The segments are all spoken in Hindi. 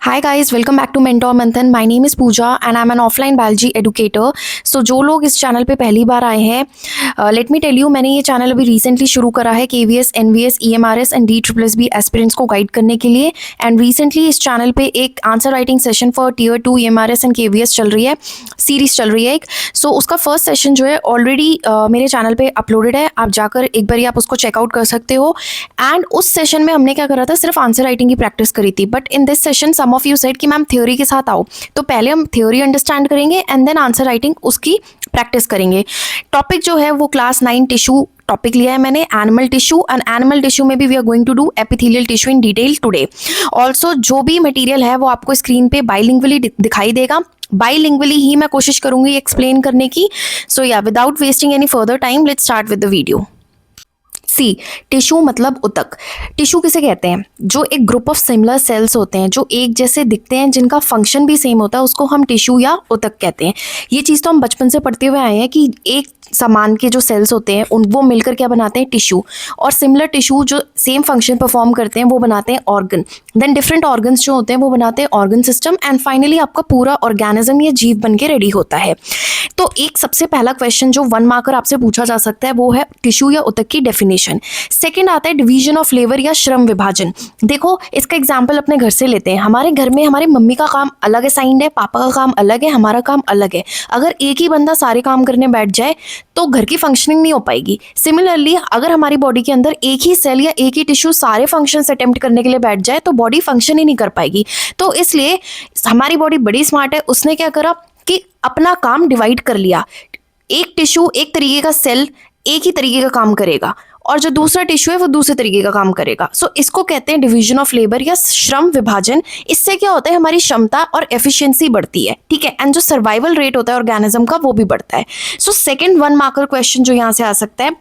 Hi guys, welcome back to Mentor Manthan. My name is Pooja and I'm an offline biology educator. So जो लोग इस चैनल पे पहली बार आए हैं, लेट मी टेल यू, मैंने ये चैनल अभी रिसेंटली शुरू करा है KVS, NVS, EMRS and DSSB aspirants को गाइड करने के लिए. एंड रिसेंटली इस चैनल पे एक answer writing session for Tier 2 EMRS and KVS चल रही है, सीरीज चल रही है एक. सो उसका फर्स्ट सेशन जो है ऑलरेडी मेरे चैनल पे अपलोडेड है. आप जाकर एक बार आप उसको चेकआउट कर सकते हो. एंड उस सेशन में हमने क्या करा था, सिर्फ आंसर राइटिंग की प्रैक्टिस करी थी. But in this session some of you said कि मैम थ्योरी के साथ आओ, तो पहले हम थ्योरी अंडरस्टैंड करेंगे एंड देन आंसर राइटिंग उसकी प्रैक्टिस करेंगे. टॉपिक जो है वो क्लास 9 टिश्यू टॉपिक लिया है मैंने, animal tissue. And animal tissue में भी we are going to do epithelial tissue in detail today. Also जो भी मटेरियल है वो आपको स्क्रीन पे बाइलिंगुअली दिखाई देगा. बाइलिंगुअली ही मैं कोशिश करूंगी एक्सप्लेन करने की. सो या without wasting any further time, let's start with the video. See, tissue मतलब उतक. टिश्यू किसे कहते हैं? जो एक ग्रुप ऑफ सिमिलर सेल्स होते हैं जो एक जैसे दिखते हैं, जिनका फंक्शन भी सेम होता है, उसको हम टिश्यू या उतक कहते हैं. ये चीज़ तो हम बचपन से पढ़ते हुए आए हैं कि एक सामान के जो सेल्स होते हैं उन वो मिलकर क्या बनाते हैं, टिश्यू. और सिमिलर टिश्यू जो सेम फंक्शन परफॉर्म करते हैं वो बनाते हैं ऑर्गन. देन डिफरेंट ऑर्गन्स जो होते हैं वो बनाते हैं ऑर्गन सिस्टम. एंड फाइनली आपका पूरा ऑर्गेनिज्म या जीव बन के रेडी होता है. तो एक सबसे पहला क्वेश्चन जो 1 मार्कर आपसे पूछा जा सकता है वो है टिश्यू या उतक की डेफिनेशन. सेकंड आता है डिवीजन ऑफ लेबर या श्रम विभाजन. देखो, इसका एग्जाम्पल अपने घर से लेते हैं. हमारे घर में हमारी मम्मी का काम अलग असाइंड है, पापा का काम अलग है, हमारा काम अलग है. अगर एक ही बंदा सारे काम करने बैठ जाए तो घर की फंक्शनिंग नहीं हो पाएगी. सिमिलरली अगर हमारी बॉडी के अंदर एक ही सेल या एक ही टिश्यू सारे फंक्शंस अटेम्प्ट करने के लिए बैठ जाए तो बॉडी फंक्शन ही नहीं कर पाएगी. तो इसलिए हमारी बॉडी बड़ी स्मार्ट है. उसने क्या करा कि अपना काम डिवाइड कर लिया. एक टिश्यू, एक तरीके का सेल एक ही तरीके का काम करेगा और जो दूसरा टिश्यू है वो दूसरे तरीके का काम करेगा. सो इसको कहते हैं डिवीजन ऑफ लेबर या श्रम विभाजन. इससे क्या होता है, हमारी क्षमता और एफिशिएंसी बढ़ती है. ठीक है. एंड जो सर्वाइवल रेट होता है ऑर्गेनिज्म का वो भी बढ़ता है. सो सेकंड 1 मार्कर क्वेश्चन जो यहाँ से आ सकता है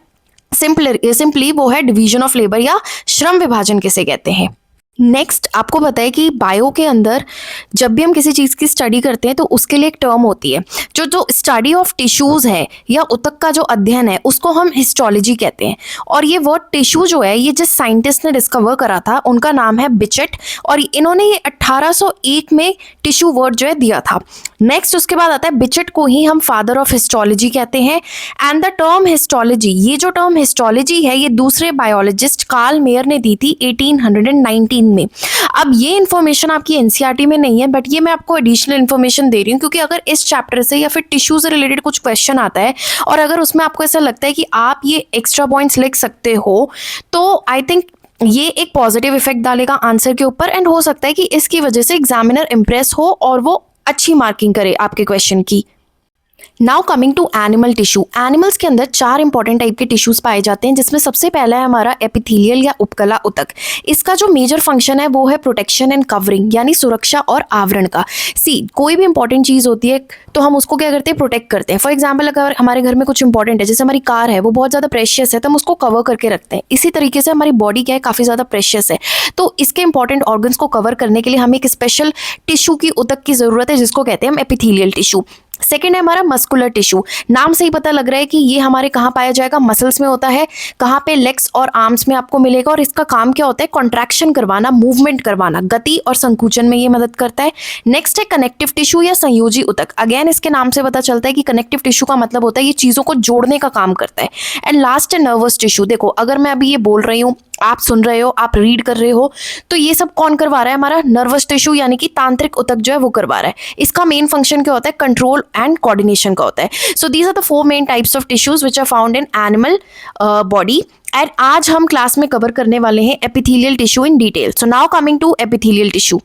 सिंपली वो है डिवीजन ऑफ लेबर या श्रम विभाजन किसे कहते हैं. नेक्स्ट आपको पता है कि बायो के अंदर जब भी हम किसी चीज़ की स्टडी करते हैं तो उसके लिए एक टर्म होती है. जो स्टडी ऑफ टिश्यूज़ है या उतक का जो अध्ययन है उसको हम हिस्टोलॉजी कहते हैं. और ये वर्ड टिश्यू जो है ये जिस साइंटिस्ट ने डिस्कवर करा था उनका नाम है बिचेट. और इन्होंने ये 1801 में टिश्यू वर्ड जो है दिया था. नेक्स्ट उसके बाद आता है बिचेट को ही हम फादर ऑफ हिस्टोलॉजी कहते हैं. एंड द टर्म हिस्टोलॉजी, ये जो टर्म हिस्टोलॉजी है ये दूसरे बायोलॉजिस्ट कार्ल मेयर ने दी थी 1819 में. अब ये इन्फॉर्मेशन आपकी एनसीईआरटी में नहीं है, बट ये मैं आपको एडिशनल इन्फॉर्मेशन दे रही हूँ क्योंकि अगर इस चैप्टर से या फिर टिश्यू से रिलेटेड कुछ क्वेश्चन आता है और अगर उसमें आपको ऐसा लगता है कि आप ये एक्स्ट्रा पॉइंट्स लिख सकते हो तो आई थिंक ये एक पॉजिटिव इफेक्ट डालेगा आंसर के ऊपर. एंड हो सकता है कि इसकी वजह से एग्जामिनर इम्प्रेस हो और वो अच्छी मार्किंग करे आपके क्वेश्चन की. Now coming to animal tissue. Animals के अंदर 4 इंपॉर्टेंट टाइप के टिश्यूज पाए जाते हैं, जिसमें सबसे पहला है हमारा एपिथेलियल या उपकला उतक. इसका जो मेजर फंक्शन है वो है प्रोटेक्शन एंड कवरिंग, यानी सुरक्षा और आवरण का. सी, कोई भी इंपॉर्टेंट चीज़ होती है तो हम उसको क्या करते हैं, प्रोटेक्ट करते हैं. फॉर एग्जाम्पल अगर हमारे घर में कुछ इंपॉर्टेंट है, जैसे हमारी कार है वो बहुत ज़्यादा प्रेशियस है तो हम उसको कवर करके रखते हैं. इसी तरीके से हमारी बॉडी क्या है, काफ़ी ज़्यादा प्रेशियस है तो इसके इंपॉर्टेंट ऑर्गन्स को कवर करने के लिए हमें एक स्पेशल टिश्यू की उतक की ज़रूरत है जिसको कहते हैं हम एपिथेलियल टिश्यू. सेकेंड है हमारा मस्कुलर टिश्यू. नाम से ही पता लग रहा है कि ये हमारे कहाँ पाया जाएगा, मसल्स में होता है. कहाँ पे, लेग्स और आर्म्स में आपको मिलेगा. और इसका काम क्या होता है, कॉन्ट्रैक्शन करवाना, मूवमेंट करवाना, गति और संकुचन में ये मदद करता है. नेक्स्ट है कनेक्टिव टिश्यू या संयोजी उतक. अगेन इसके नाम से पता चलता है कि कनेक्टिव टिश्यू का मतलब होता है ये चीज़ों को जोड़ने का काम करता है. एंड लास्ट है नर्वस टिश्यू. देखो, अगर मैं अभी ये बोल रही हूँ, आप सुन रहे हो, आप रीड कर रहे हो, तो ये सब कौन करवा रहा है, हमारा नर्वस टिश्यू यानी कि तांत्रिक उतक जो है वो करवा रहा है. इसका मेन फंक्शन क्या होता है, कंट्रोल एंड कोऑर्डिनेशन का होता है. So these are the 4 main types of tissues which are found in animal body. And आज हम क्लास में कवर करने वाले हैं epithelial tissue in detail. So now coming to epithelial tissue.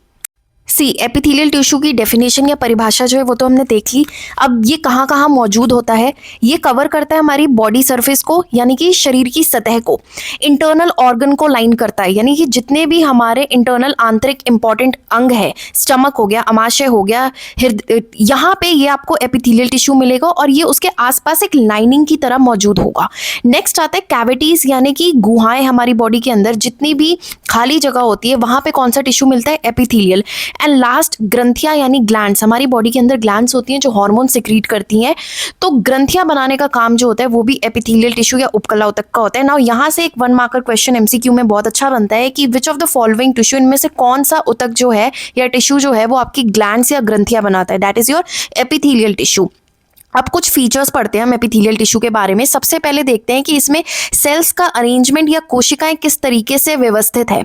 See, epithelial tissue की डेफिनेशन या परिभाषा जो है वो तो हमने देख ली. अब ये कहाँ कहाँ मौजूद होता है, ये कवर करता है हमारी बॉडी सरफेस को, यानी कि शरीर की सतह को. इंटरनल ऑर्गन को लाइन करता है, यानी कि जितने भी हमारे इंटरनल आंतरिक इंपॉर्टेंट अंग है, स्टमक हो गया, अमाशय हो गया, हृदय, यहाँ पे ये आपको एपिथेलियल टिश्यू मिलेगा और ये उसके आसपास एक लाइनिंग की तरह मौजूद होगा. नेक्स्ट आता है कैविटीज, यानी कि गुहाएं. हमारी बॉडी के अंदर जितनी भी खाली जगह होती है वहाँ पे कौन सा टिश्यू मिलता है, एपिथेलियल. एंड लास्ट ग्रंथियां यानी ग्लैंड्स, हमारी बॉडी के अंदर ग्लैंड्स होती हैं जो हार्मोन सिक्रीट करती हैं, तो ग्रंथियां बनाने का काम जो होता है वो भी एपिथेलियल टिश्यू या उपकला ऊतक का होता है। नाउ यहाँ से एक 1 मार्कर क्वेश्चन एमसीक्यू में बहुत अच्छा बनता है कि विच ऑफ द फॉलोइंग टिश्यू, इनमें से कौन सा ऊतक जो है या टिश्यू जो है वो आपकी ग्लैंड्स या ग्रंथियां बनाता है, that is your epithelial tissue. अब कुछ फीचर्स पढ़ते हैं हम एपिथेलियल टिश्यू के बारे में। सबसे पहले देखते हैं कि इसमें सेल्स का अरेंजमेंट या कोशिकाएं किस तरीके से व्यवस्थित है।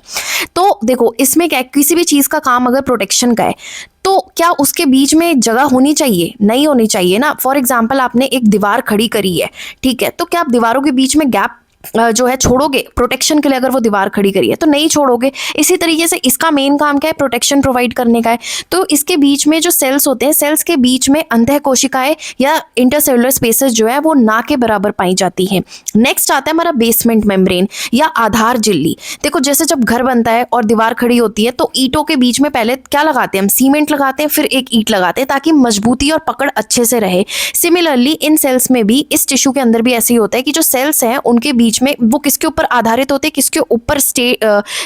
तो देखो इसमें क्या, किसी भी चीज़ का काम अगर प्रोटेक्शन का है तो क्या उसके बीच में जगह होनी चाहिए? नहीं होनी चाहिए ना। फॉर एग्जाम्पल आपने एक दीवार खड़ी करी है, ठीक है, तो क्या आप दीवारों के बीच में गैप जो है छोड़ोगे प्रोटेक्शन के लिए? अगर वो दीवार खड़ी करी है तो नहीं छोड़ोगे। इसी तरीके से इसका मेन काम क्या है? प्रोटेक्शन प्रोवाइड करने का है। तो इसके बीच में जो सेल्स होते हैं, सेल्स के बीच में अंतः कोशिकाएं या इंटरसेलुलर स्पेसेस जो है वो ना के बराबर पाई जाती हैं। नेक्स्ट आता है हमारा बेसमेंट मेम्ब्रेन या आधार झिल्ली। देखो जैसे जब घर बनता है और दीवार खड़ी होती है तो ईंटों के बीच में पहले क्या लगाते हैं हम? सीमेंट लगाते हैं, फिर एक ईंट लगाते हैं ताकि मजबूती और पकड़ अच्छे से रहे। सिमिलरली इन सेल्स में भी, इस टिश्यू के अंदर भी ऐसे ही होता है कि जो सेल्स हैं उनके बीच में वो किसके ऊपर आधारित होते हैं, किसके ऊपर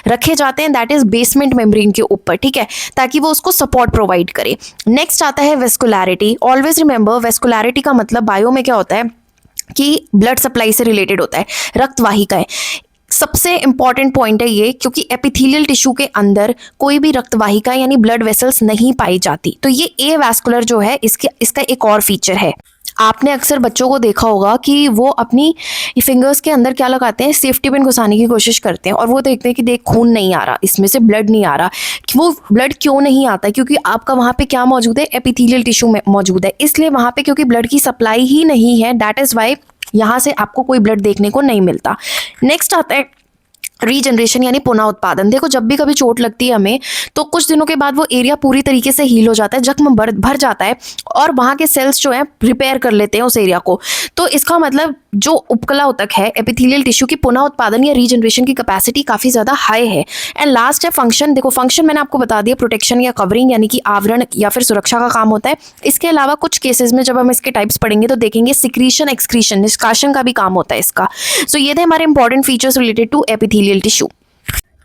रखे जाते हैं, दैट इज बेसमेंट मेम्ब्रेन के ऊपर, ठीक है, ताकि वो उसको सपोर्ट प्रोवाइड करे। नेक्स्ट आता है वेस्कुलैरिटी। ऑलवेज रिमेंबर वेस्कुलैरिटी का मतलब बायो में क्या होता है कि ब्लड सप्लाई से रिलेटेड होता है, रक्त वाहिकाएं। सबसे इंपॉर्टेंट पॉइंट है ये, क्योंकि एपिथेलियल टिश्यू के अंदर कोई भी रक्त वाहिका यानी ब्लड वेसल्स नहीं पाई जाती, तो ये ए वैस्कुलर जो है इसका एक और फीचर है। आपने अक्सर बच्चों को देखा होगा कि वो अपनी फिंगर्स के अंदर क्या लगाते हैं? सेफ्टी पिन घुसाने की कोशिश करते हैं और वो देखते हैं कि देख खून नहीं आ रहा, इसमें से ब्लड नहीं आ रहा। वो ब्लड क्यों नहीं आता? क्योंकि आपका वहाँ पे क्या मौजूद है? एपिथेलियल टिश्यू में मौजूद है, इसलिए वहाँ पे क्योंकि ब्लड की सप्लाई ही नहीं है, दैट इज वाई यहाँ से आपको कोई ब्लड देखने को नहीं मिलता। नेक्स्ट आता है रीजनरेशन यानी पुनः उत्पादन। देखो जब भी कभी चोट लगती है हमें तो कुछ दिनों के बाद वो एरिया पूरी तरीके से हील हो जाता है, जख्म भर जाता है और वहाँ के सेल्स जो है रिपेयर कर लेते हैं उस एरिया को। तो इसका मतलब जो उपकला ऊतक है एपिथेलियल टिश्यू की पुनः उत्पादन या रीजनरेशन की कैपेसिटी काफ़ी ज़्यादा हाई है। एंड लास्ट है फंक्शन। देखो फंक्शन मैंने आपको बता दिया, प्रोटेक्शन या कवरिंग यानी कि आवरण या फिर सुरक्षा का काम होता है। इसके अलावा कुछ केसेस में जब हम इसके टाइप्स पढ़ेंगे तो देखेंगे सिक्रीशन, एक्सक्रीशन, निष्कासन का भी काम होता है इसका। सो ये थे हमारे important features related to epithelial tissue.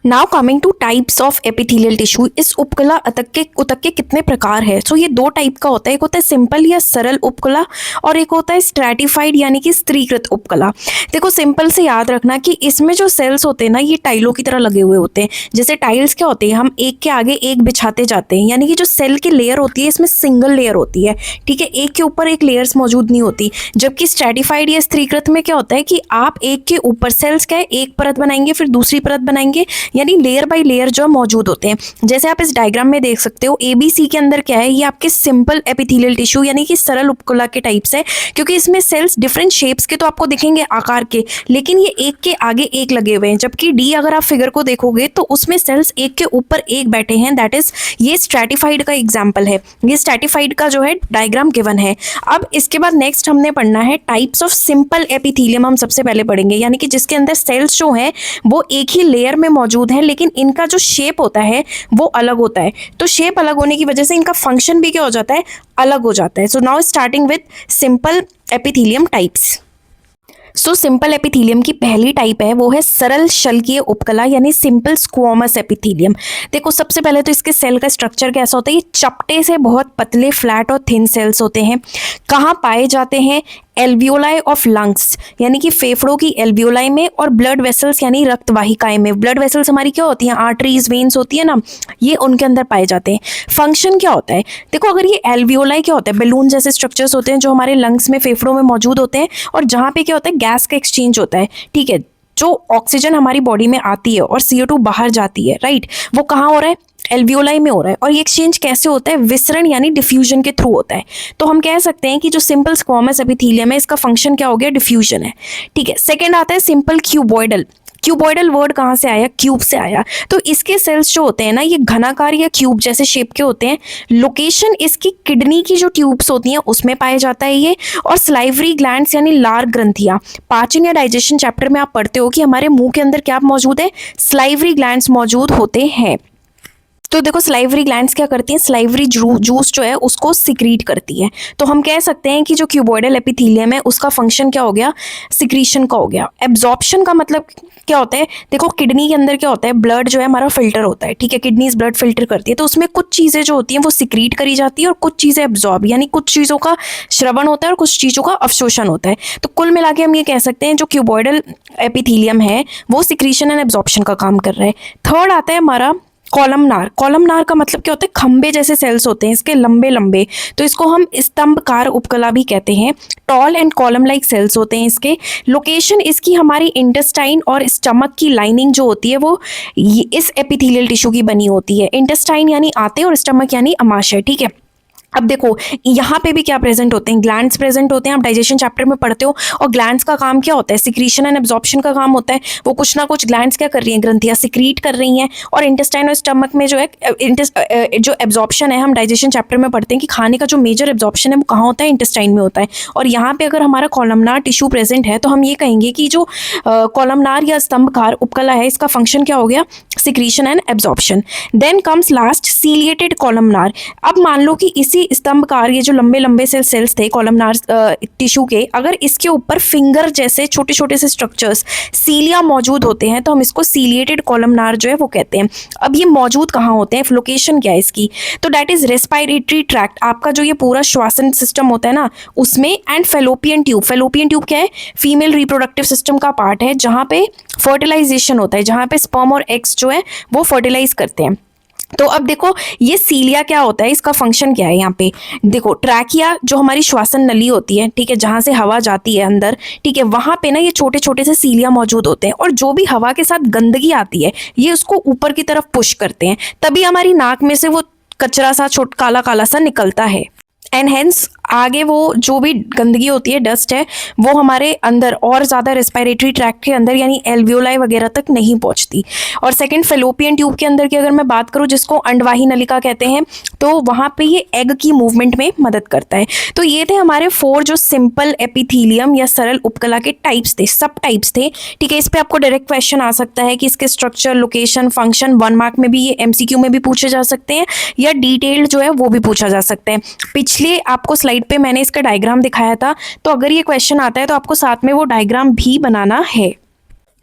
Now coming to types of epithelial tissue. इस उपकला ऊतक के कितने प्रकार है? सो ये 2 टाइप का होता है, एक होता है सिंपल या सरल उपकला और एक होता है स्ट्रैटिफाइड यानी कि स्त्रीकृत उपकला। देखो सिंपल से याद रखना कि इसमें जो सेल्स होते हैं ना ये टाइलों की तरह लगे हुए होते हैं। जैसे टाइल्स क्या होते हैं, हम एक के आगे एक बिछाते जाते हैं, यानी कि जो सेल की लेयर होती है इसमें सिंगल लेयर होती है, ठीक है, एक के ऊपर एक लेयर्स मौजूद नहीं होती। जबकि स्ट्रैटिफाइड या स्त्रीकृत में क्या होता है कि आप एक के ऊपर सेल्स क्या है एक परत बनाएंगे, फिर दूसरी परत बनाएंगे, यानी लेयर बाय लेयर जो मौजूद होते हैं। जैसे आप इस डायग्राम में देख सकते हो ABC के अंदर क्या है, ये आपके सिंपल एपिथेलियल टिश्यू यानी कि सरल उपकला के टाइप्स है, क्योंकि इसमें सेल्स डिफरेंट शेप्स के तो आपको दिखेंगे आकार के, लेकिन ये एक के आगे एक लगे हुए हैं। जबकि D अगर आप फिगर को देखोगे तो उसमें सेल्स एक के ऊपर एक बैठे हैं, दैट इज ये स्ट्रैटिफाइड का एग्जाम्पल है। ये स्ट्रैटिफाइड का जो है डायग्राम गिवन है। अब इसके बाद नेक्स्ट हमने पढ़ना है टाइप्स ऑफ सिंपल एपिथेलियम। हम सबसे पहले पढ़ेंगे, यानी कि जिसके अंदर सेल्स जो है वो एक ही लेयर में मौजूद है, लेकिन इनका जो शेप होता है वो अलग होता है। तो शेप अलग होने की वजह से इनका फंक्शन भी क्या हो जाता है, अलग हो जाता है। So now starting with simple epithelium types. So simple epithelium की पहली टाइप है वो है सरल शल्कीय उपकला यानी सिंपल स्क्वोमस एपिथेलियम। देखो सबसे पहले तो इसके सेल का स्ट्रक्चर कैसा होता है, ये चपटे से बहुत पतले फ्लैट और थिन सेल्स होते हैं। कहाँ पाए जाते हैं? एल्वियोलाई ऑफ लंग्स यानी कि फेफड़ों की एल्वियोलाई में, और ब्लड वेसल्स यानी रक्त वाहिकाएं में। ब्लड वेसल्स हमारी क्या होती हैं, आर्टरीज, वेन्स होती है ना, ये उनके अंदर पाए जाते हैं। फंक्शन क्या होता है? देखो अगर ये एल्वियोलाई क्या होता है, बैलून जैसे स्ट्रक्चर्स होते हैं जो हमारे लंग्स में फेफड़ों में मौजूद होते हैं, और जहाँ पे क्या होता है गैस का एक्सचेंज होता है, ठीक है, जो ऑक्सीजन हमारी बॉडी में आती है और CO2 बाहर जाती है, राइट, वो कहाँ हो रहा है, एल्वियोलाई में हो रहा है। और ये एक्सचेंज कैसे होता है, विसरण यानी डिफ्यूजन के थ्रू होता है। तो हम कह सकते हैं कि जो सिंपल स्क्वोमस एपिथेलियम है इसका फंक्शन क्या हो गया, डिफ्यूजन है, ठीक है। सेकंड आता है सिंपल क्यूबॉइडल। क्यूबॉइडल वर्ड कहाँ से आया, क्यूब से आया। तो इसके सेल्स जो होते हैं ना ये घनाकार या क्यूब जैसे शेप के होते हैं। लोकेशन इसकी किडनी की जो ट्यूब्स होती हैं उसमें पाया जाता है ये, और स्लाइवरी ग्लैंड्स यानी लार ग्रंथियां। पाचन या डाइजेशन चैप्टर में आप पढ़ते हो कि हमारे मुंह के अंदर क्या मौजूद है, स्लाइवरी ग्लैंड्स मौजूद होते हैं। तो देखो स्लाइवरी ग्लैंड्स क्या करती हैं, स्लाइवरी जूस जो है उसको सिक्रीट करती है। तो हम कह सकते हैं कि जो क्यूबॉइडल एपिथेलियम है उसका फंक्शन क्या हो गया, सिक्रीशन का हो गया। एब्जॉर्प्शन का मतलब क्या होता है, देखो किडनी के अंदर क्या होता है, ब्लड जो है हमारा फिल्टर होता है, ठीक है, किडनीज ब्लड फिल्टर करती है, तो उसमें कुछ चीज़ें जो होती हैं वो सिक्रीट करी जाती है और कुछ चीज़ें एब्जॉर्ब, यानी कुछ चीज़ों का श्रवण होता है और कुछ चीज़ों का अवशोषण होता है। तो कुल मिला के हम ये कह सकते हैं जो क्यूबॉइडल एपिथेलियम है वो सिक्रीशन एंड एब्जॉर्प्शन का काम कर रहा है। थर्ड आता है हमारा कॉलमनार। कॉलमनार का मतलब क्या होता है, खंबे जैसे सेल्स होते हैं इसके लंबे लंबे, तो इसको हम स्तंभकार उपकला भी कहते हैं। Tall and column like cells होते हैं इसके। लोकेशन इसकी हमारी इंटेस्टाइन और स्टमक की लाइनिंग जो होती है वो इस एपिथेलियल टिश्यू की बनी होती है। इंटेस्टाइन यानी आते और स्टमक यानी अमाशय, ठीक है। अब देखो यहाँ पे भी क्या प्रेजेंट होते हैं, ग्लैंड्स प्रेजेंट होते हैं, आप डाइजेशन चैप्टर में पढ़ते हो। और ग्लैंड्स का काम क्या होता है, सिक्रीशन एंड एब्जॉर्प्शन का काम होता है। वो कुछ ना कुछ ग्लैंड्स क्या कर रही हैं, ग्रंथियाँ सिक्रीट कर रही हैं। और इंटेस्टाइन और स्टमक में जो है जो एब्जॉर्प्शन है, हम डाइजेशन चैप्टर में पढ़ते हैं कि खाने का जो मेजर एब्जॉर्प्शन है वो कहाँ होता है, इंटेस्टाइन में होता है। और यहाँ पे अगर हमारा कॉलमनार टिश्यू प्रेजेंट है तो हम ये कहेंगे कि जो कॉलमनार या स्तंभकार उपकला है इसका फंक्शन क्या हो गया, secretion and absorption. Then comes last ciliated columnar. अब मान लो कि इसी स्तंभकार, ये जो लंबे लंबे सेल्स थे कॉलमनार टिश्यू के, अगर इसके ऊपर फिंगर जैसे छोटे छोटे से स्ट्रक्चर्स सीलिया मौजूद होते हैं तो हम इसको सीलिएटेड कॉलमनार जो है वो कहते हैं। अब ये मौजूद कहाँ होते हैं, लोकेशन क्या है इसकी, तो दैट इज रेस्पिरेटरी ट्रैक्ट, आपका जो ये पूरा श्वासन सिस्टम होता है ना उसमें। And fallopian tube, fallopian tube क्या है, फीमेल रिप्रोडक्टिव सिस्टम का पार्ट है जहाँ पे फर्टिलाइजेशन होता है, जहाँ पे स्पर्म और एग्स जो है वो फर्टिलाइज करते हैं। तो अब देखो ये सीलिया क्या होता है, इसका फंक्शन क्या है, यहाँ पे देखो ट्रैकिया जो हमारी श्वासन नली होती है, ठीक है, जहाँ से हवा जाती है अंदर, ठीक है, वहाँ पे ना ये छोटे छोटे से सीलिया मौजूद होते हैं। और जो भी हवा के साथ गंदगी आती है ये उसको ऊपर की तरफ पुश करते हैं, तभी हमारी नाक में से वो कचरा सा छोटा काला काला सा निकलता है। एंड हेंस आगे वो जो भी गंदगी होती है, डस्ट है, वो हमारे अंदर और ज़्यादा रेस्पिरेटरी ट्रैक्ट के अंदर यानी एल्वियोलाई वगैरह तक नहीं पहुंचती। और सेकंड फेलोपियन ट्यूब के अंदर की अगर मैं बात करूं जिसको अंडवाही नलिका कहते हैं, तो वहाँ पे ये एग की मूवमेंट में मदद करता है। तो ये थे हमारे 4 जो सिंपल एपिथेलियम या सरल उपकला के टाइप्स थे, सब टाइप्स थे, ठीक है। इस पर आपको डायरेक्ट क्वेश्चन आ सकता है कि इसके स्ट्रक्चर, लोकेशन, फंक्शन 1 मार्क में भी, ये MCQ में भी पूछे जा सकते हैं या डिटेल्ड जो है वो भी पूछा जा सकता है। पिछले आपको स्लाइड पे मैंने इसका डायग्राम दिखाया था, तो अगर ये क्वेश्चन आता है तो आपको साथ में वो डायग्राम भी बनाना है।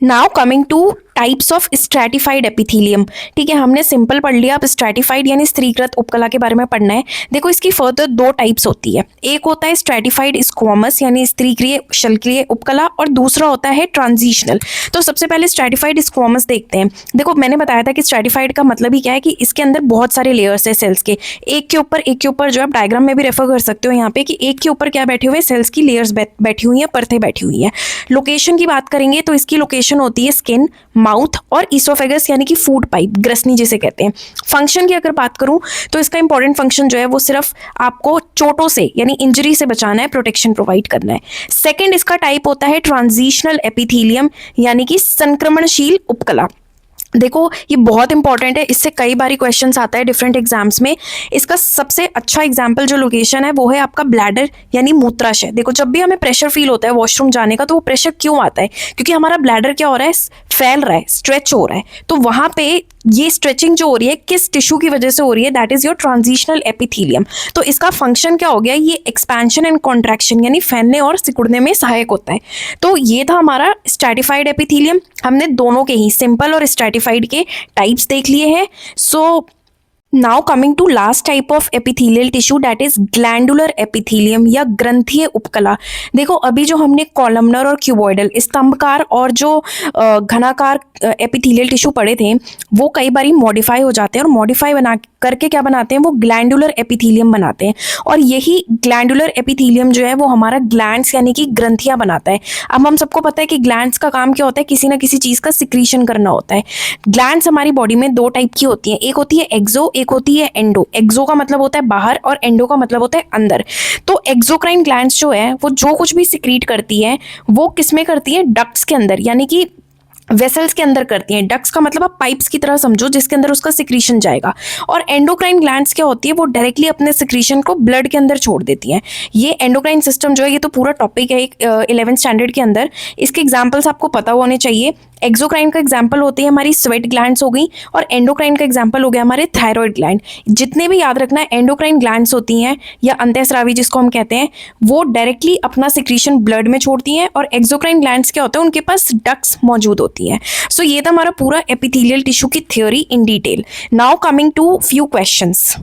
Now coming to types of stratified epithelium, ठीक है, हमने सिंपल पढ़ लिया, अब स्ट्रैटिफाइड यानी स्त्रीकृत उपकला के बारे में पढ़ना है। देखो इसकी फर्दर 2 टाइप्स होती है, एक होता है स्ट्रैटिफाइड स्क्वैमस यानी स्त्रीक्रिय शल्कीय उपकला, और दूसरा होता है ट्रांजिशनल। तो सबसे पहले स्ट्रैटिफाइड स्क्वैमस देखते हैं। देखो मैंने बताया था कि स्ट्रैटिफाइड का मतलब ही क्या है कि इसके अंदर बहुत सारे लेयर्स है सेल्स के, एक के ऊपर जो आप डायग्राम में भी रेफर कर सकते हो यहाँ पे कि एक के ऊपर क्या बैठे हुए सेल्स की लेयर्स बैठी हुई हैं, परतें बैठी हुई हैं। लोकेशन की बात करेंगे तो इसकी लोकेशन होती है स्किन, माउथ और इसोफेगस यानी कि फूड पाइप, ग्रसनी जिसे कहते हैं। फंक्शन की अगर बात करूं तो इसका इंपॉर्टेंट फंक्शन जो है वो सिर्फ आपको चोटों से यानी इंजरी से बचाना है, प्रोटेक्शन प्रोवाइड करना है। सेकंड इसका टाइप होता है ट्रांजिशनल एपिथेलियम यानी कि संक्रमणशील उपकला। देखो ये बहुत इंपॉर्टेंट है, इससे कई बारी क्वेश्चंस आता है डिफरेंट एग्जाम्स में। इसका सबसे अच्छा एग्जाम्पल जो लोकेशन है वो है आपका ब्लैडर यानी मूत्राशय। देखो जब भी हमें प्रेशर फील होता है वॉशरूम जाने का तो वो प्रेशर क्यों आता है, क्योंकि हमारा ब्लैडर क्या हो रहा है, फैल रहा है, स्ट्रेच हो रहा है। तो वहाँ पे ये स्ट्रेचिंग जो हो रही है किस टिश्यू की वजह से हो रही है, that is your transitional epithelium. तो इसका फंक्शन क्या हो गया, ये एक्सपेंशन एंड कॉन्ट्रैक्शन यानी फैलने और सिकुड़ने में सहायक होता है। तो ये था हमारा स्ट्रैटिफाइड एपिथेलियम। हमने दोनों के ही सिंपल और स्ट्रैटिफाइड के टाइप्स देख लिए हैं। So now coming to last type of epithelial tissue that is glandular epithelium या ग्रंथीय उपकला। देखो अभी जो हमने कॉलमनर और क्यूबॉइडल, स्तंभकार और जो घनाकार एपिथेलियल टिश्यू पढ़े थे वो कई बारी मॉडिफाई हो जाते हैं, और मॉडिफाई बना करके क्या बनाते हैं, वो ग्लैंडुलर एपिथेलियम बनाते हैं। और यही ग्लैंडुलर एपिथेलियम जो है वो हमारा ग्लैंड्स यानी कि ग्रंथियां बनाता है। अब हम सबको पता है कि ग्लैंड्स का काम क्या होता है, किसी ना किसी चीज का सिक्रीशन करना होता है। ग्लैंड्स हमारी बॉडी में 2 टाइप की होती हैं, एक होती है एक्सो, एक होती है एंडो। एक्सो का मतलब होता है बाहर और एंडो का मतलब होता है अंदर। तो एक्सोक्राइन ग्लैंड्स जो है वो जो कुछ भी सिक्रीट करती है वो किसमें करती है, डक्ट्स के अंदर यानी कि वेसल्स के अंदर करती हैं। डक्ट्स का मतलब आप पाइप्स की तरह समझो जिसके अंदर उसका सिक्रीशन जाएगा। और एंडोक्राइन ग्लैंड्स क्या होती है, वो डायरेक्टली अपने सिक्रीशन को ब्लड के अंदर छोड़ देती हैं। ये एंडोक्राइन सिस्टम जो है ये तो पूरा टॉपिक है 11th स्टैंडर्ड के अंदर। इसके एग्जाम्पल्स आपको पता होने चाहिए। एक्सोक्राइन का एग्जाम्पल होती है हमारी स्वेट ग्लैंड्स हो गई, और एंडोक्राइन का एग्जाम्पल हो गया हमारे थायराइड ग्लैंड। जितने भी याद रखना है, एंडोक्राइन ग्लैंड्स होती हैं या अंतःस्रावी जिसको हम कहते हैं, वो डायरेक्टली अपना सिक्रीशन ब्लड में छोड़ती हैं, और एक्सोक्राइन ग्लैंड्स क्या होता है, उनके पास डक्ट्स मौजूद होती हैं। सो ये था हमारा पूरा एपिथेलियल टिश्यू की theory in detail. Now coming to few questions.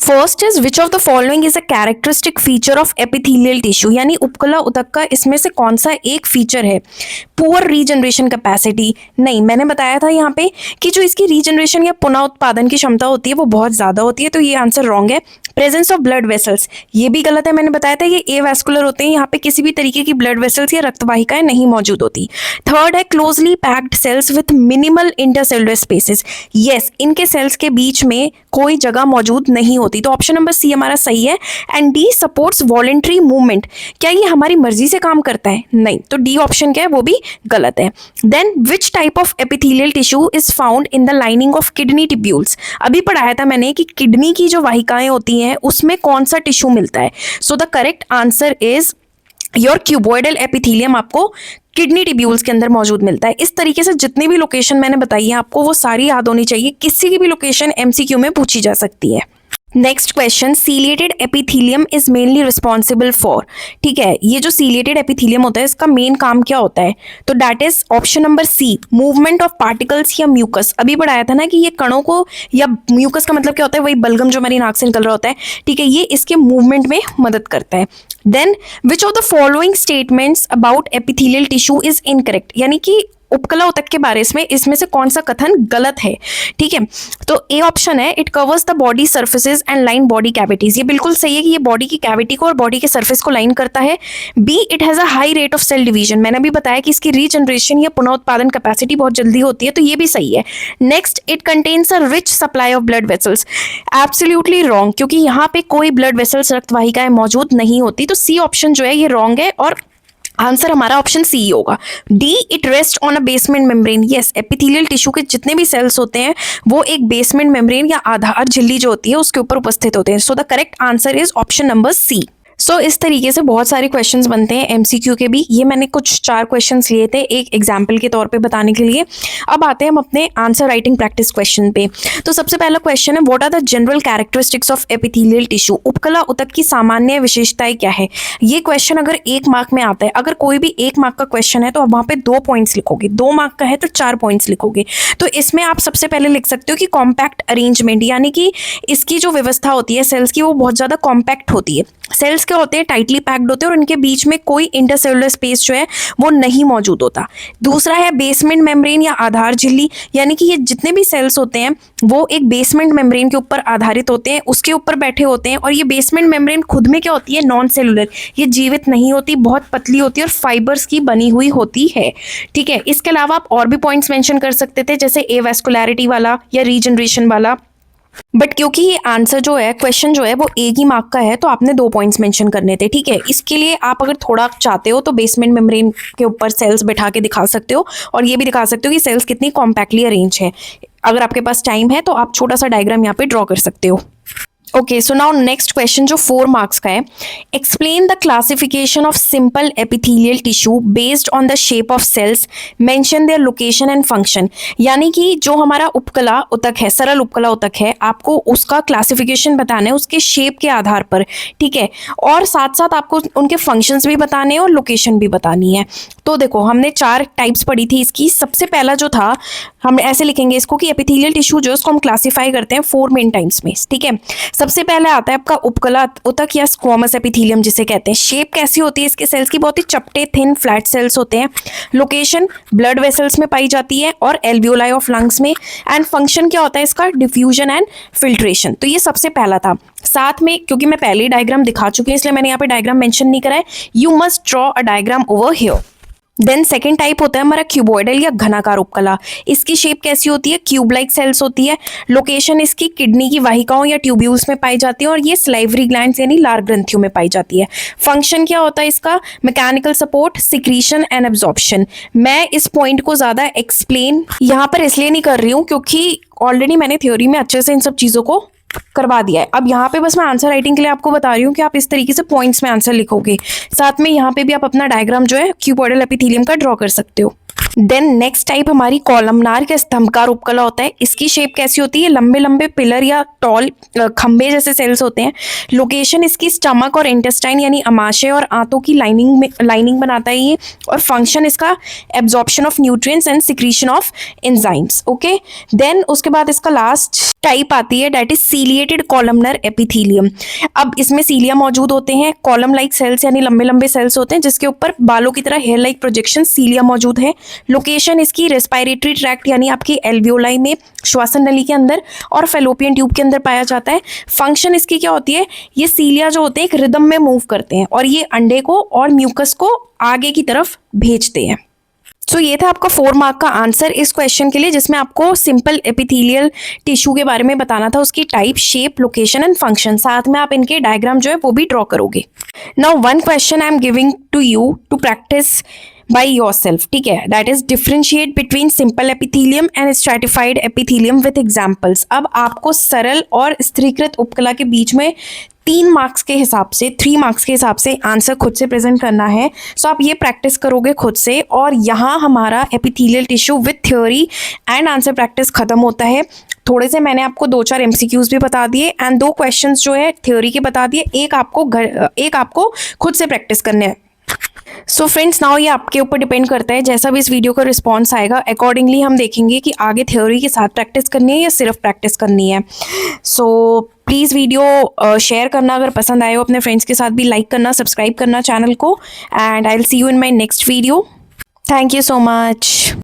First is which of the following is a characteristic feature of epithelial tissue, यानी उपकला उतक का इसमें से कौन सा एक फीचर है। पुअर रीजनरेशन कैपेसिटी, नहीं, मैंने बताया था यहाँ पे कि जो इसकी रीजनरेशन या पुनः उत्पादन की क्षमता होती है वो बहुत ज़्यादा होती है, तो ये आंसर रॉन्ग है। प्रेजेंस ऑफ ब्लड वेसल्स, ये भी गलत है, मैंने बताया था ये एवैस्कुलर होते हैं, यहाँ पे किसी भी तरीके की ब्लड वेसल्स या रक्तवाहिकाएं नहीं मौजूद होती। थर्ड है closely packed sales with minimal intercellular spaces, yes, इनके सेल्स के बीच में कोई जगह मौजूद नहीं होती, तो ऑप्शन नंबर सी हमारा सही है। And D supports voluntary movement, क्या ये हमारी मर्जी से काम करता है, नहीं, तो डी ऑप्शन क्या है, वो भी गलत है। Then which type of epithelial tissue is found in the lining of kidney tubules, अभी पढ़ाया था मैंने कि किडनी की जो वाहिकाएं होती हैं उसमें कौन सा टिश्यू मिलता है। सो the correct answer is your cuboidal epithelium, आपको किडनी टिब्यूल्स के अंदर मौजूद मिलता है। इस तरीके से जितनी भी लोकेशन मैंने बताई है आपको वो सारी याद होनी चाहिए, किसी की भी लोकेशन एमसीक्यू में पूछी जा सकती है। Next question, ciliated epithelium is mainly responsible for, ठीक है, ये जो सीलिएटेड एपिथेलियम होता है इसका मेन काम क्या होता है, तो that is option number C, movement of particles या म्यूकस। अभी पढ़ाया था ना कि ये कणों को, या म्यूकस का मतलब क्या होता है, वही बलगम जो हमारी नाक से निकल रहा होता है, ठीक है, ये इसके मूवमेंट में मदद करता है। Then which of the following statements about epithelial tissue is incorrect, यानी कि उपकला उतक के बारे में इसमें से कौन सा कथन गलत है, ठीक है, तो ए ऑप्शन है it covers the body surfaces and line body cavities, ये बिल्कुल सही है कि ये बॉडी की कैविटी को और बॉडी के सर्फेस को लाइन करता है। B it has a high rate of cell division, मैंने भी बताया कि इसकी रीजनरेशन या पुनः उत्पादन कैपेसिटी बहुत जल्दी होती है, तो ये भी सही है। Next, it contains a rich supply of blood vessels, absolutely wrong, क्योंकि यहाँ पे कोई ब्लड वेसल्स रक्तवाहिकाएं मौजूद नहीं होती, तो सी ऑप्शन जो है ये रॉन्ग है, और आंसर हमारा ऑप्शन सी होगा। D it rest on a basement membrane, yes, epithelial tissue के जितने भी सेल्स होते हैं वो एक बेसमेंट मेम्ब्रेन या आधार झिल्ली जो होती है उसके ऊपर उपस्थित होते हैं। So the correct answer is option number C. So इस तरीके से बहुत सारे क्वेश्चंस बनते हैं एमसीक्यू के भी, ये मैंने कुछ 4 क्वेश्चंस लिए थे एक एग्जाम्पल के तौर पे बताने के लिए। अब आते हैं हम अपने आंसर राइटिंग प्रैक्टिस क्वेश्चन पे। तो सबसे पहला क्वेश्चन है, what are the general characteristics of epithelial tissue, उपकला उतक की सामान्य विशेषताएं क्या है। ये क्वेश्चन अगर 1 मार्क में आता है, अगर कोई भी 1 मार्क का क्वेश्चन है तो आप वहाँ पे 2 पॉइंट्स लिखोगे, 2 मार्क का है तो 4 पॉइंट्स लिखोगे। तो इसमें आप सबसे पहले लिख सकते हो कि कॉम्पैक्ट अरेंजमेंट, यानी कि इसकी जो व्यवस्था होती है सेल्स की वो बहुत ज़्यादा कॉम्पैक्ट होती है। सेल्स क्या होते हैं, टाइटली पैक्ड होते हैं और उनके बीच में कोई इंटरसेलुलर स्पेस जो है वो नहीं मौजूद होता। दूसरा है बेसमेंट मेम्ब्रेन या आधार झिल्ली, यानी कि ये जितने भी सेल्स होते हैं वो एक बेसमेंट मेम्ब्रेन के ऊपर आधारित होते हैं, उसके ऊपर बैठे होते हैं, और ये बेसमेंट मेम्ब्रेन खुद में क्या होती है, नॉन सेलुलर, ये जीवित नहीं होती, बहुत पतली होती है और फाइबर्स की बनी हुई होती है, ठीक है। इसके अलावा आप और भी पॉइंट्स मेंशन कर सकते थे जैसे एवैस्कुलैरिटी वाला या रीजनरेशन वाला, बट क्योंकि ये आंसर जो है, क्वेश्चन जो है वो एक ही मार्क का है तो आपने 2 पॉइंट्स मेंशन करने थे, ठीक है। इसके लिए आप अगर थोड़ा चाहते हो तो बेसमेंट मेम्ब्रेन के ऊपर सेल्स बैठा के दिखा सकते हो और ये भी दिखा सकते हो कि सेल्स कितनी कॉम्पैक्टली अरेंज है। अगर आपके पास टाइम है तो आप छोटा सा डायग्राम यहाँ पे ड्रॉ कर सकते हो। Okay, so now next question जो 4 मार्क्स का है, explain the classification of simple epithelial tissue based on the shape of cells, mention their location and function, यानी कि जो हमारा उपकला उतक है, सरल उपकला उतक है, आपको उसका क्लासिफिकेशन बताना है उसके शेप के आधार पर, ठीक है, और साथ साथ आपको उनके फंक्शंस भी बताने हैं और लोकेशन भी बतानी है। तो देखो हमने 4 टाइप्स पढ़ी थी इसकी। सबसे पहला जो था, हम ऐसे लिखेंगे इसको कि एपिथेलियल टिश्यू जो उसको हम क्लासीफाई करते हैं 4 मेन टाइप्स में, ठीक है। सबसे पहले आता है आपका उपकला उतक या स्क्वैमस एपिथेलियम जिसे कहते हैं। शेप कैसी होती है इसके सेल्स की, बहुत ही चपटे थिन फ्लैट सेल्स होते हैं। लोकेशन ब्लड वेसल्स में पाई जाती है और एल्वियोलाई ऑफ लंग्स में। एंड फंक्शन क्या होता है इसका, डिफ्यूजन एंड फिल्ट्रेशन। तो ये सबसे पहला था। साथ में क्योंकि मैं पहले ही डायग्राम दिखा चुकी हूँ इसलिए मैंने यहाँ पे डायग्राम मेंशन नहीं करा है, you must draw a diagram over here. Then second type होता है हमारा क्यूबॉइडल या घनाकार उपकला। इसकी शेप कैसी होती है, क्यूब लाइक सेल्स होती है। लोकेशन इसकी किडनी की वाहिकाओं या ट्यूब्यूल्स में पाई जाती है और ये स्लाइवरी ग्लैंड्स यानी लार ग्रंथियों में पाई जाती है। फंक्शन क्या होता है इसका, mechanical support, secretion and absorption. मैं इस पॉइंट को ज्यादा एक्सप्लेन यहाँ पर इसलिए नहीं कर रही हूँ क्योंकि ऑलरेडी मैंने थ्योरी में अच्छे से इन सब चीजों को करवा दिया है। अब यहाँ पे बस मैं आंसर राइटिंग के लिए आपको बता रही हूँ कि आप इस तरीके से पॉइंट्स में आंसर लिखोगे। साथ में यहाँ पे भी आप अपना डायग्राम जो है क्यूबॉइडल एपिथेलियम का ड्रॉ कर सकते हो। देन नेक्स्ट टाइप हमारी कॉलमनार के स्तंभकार उपकला होता है। इसकी शेप कैसी होती है, लंबे लंबे पिलर या टॉल खंबे जैसे सेल्स होते हैं। लोकेशन इसकी स्टमक और इंटेस्टाइन यानी अमाशय और आंतों की लाइनिंग बनाता है ये। और फंक्शन इसका absorption of nutrients and secretion of enzymes. Okay, then उसके बाद इसका लास्ट टाइप आती है that is ciliated columnar epithelium. अब इसमें सीलिया मौजूद होते हैं, कॉलम लाइक सेल्स यानी लंबे लंबे सेल्स होते हैं जिसके ऊपर बालों की तरह हेयर लाइक प्रोजेक्शन सीलिया मौजूद है। लोकेशन इसकी रेस्पिरेटरी ट्रैक्ट यानी आपकी एल्वियोलाई में, श्वसन नली के अंदर और फेलोपियन ट्यूब के अंदर पाया जाता है। फंक्शन इसकी क्या होती है, ये सीलिया जो होते हैं एक रिदम में मूव करते हैं और ये अंडे को और म्यूकस को आगे की तरफ भेजते हैं। सो ये था आपका 4 मार्क का आंसर इस क्वेश्चन के लिए, जिसमें आपको सिंपल एपिथेलियल टिश्यू के बारे में बताना था, उसकी type, shape, location and function. साथ में आप इनके डायग्राम जो है वो भी ड्रॉ करोगे। Now one question I am giving to you to practice by yourself, ठीक है, that is differentiate between simple epithelium and stratified epithelium with examples। अब आपको सरल और स्थिरीकृत उपकला के बीच में 3 मार्क्स के हिसाब से, 3 मार्क्स के हिसाब से आंसर खुद से प्रेजेंट करना है। सो आप ये प्रैक्टिस करोगे खुद से और यहाँ हमारा epithelial tissue with theory and answer practice खत्म होता है। थोड़े से मैंने आपको 2-4 MCQs भी बता दिए एंड 2 क्वेश्चंस जो है थ्योरी के बता दिए, एक आपको खुद से प्रैक्टिस करने हैं। सो फ्रेंड्स, नाउ ये आपके ऊपर डिपेंड करता है, जैसा भी इस वीडियो का रिस्पॉन्स आएगा अकॉर्डिंगली हम देखेंगे कि आगे थ्योरी के साथ प्रैक्टिस करनी है या सिर्फ प्रैक्टिस करनी है। सो प्लीज़ वीडियो शेयर करना अगर पसंद आए हो, अपने फ्रेंड्स के साथ भी लाइक करना, सब्सक्राइब करना चैनल को, and I will see you in my next video. Thank you so much.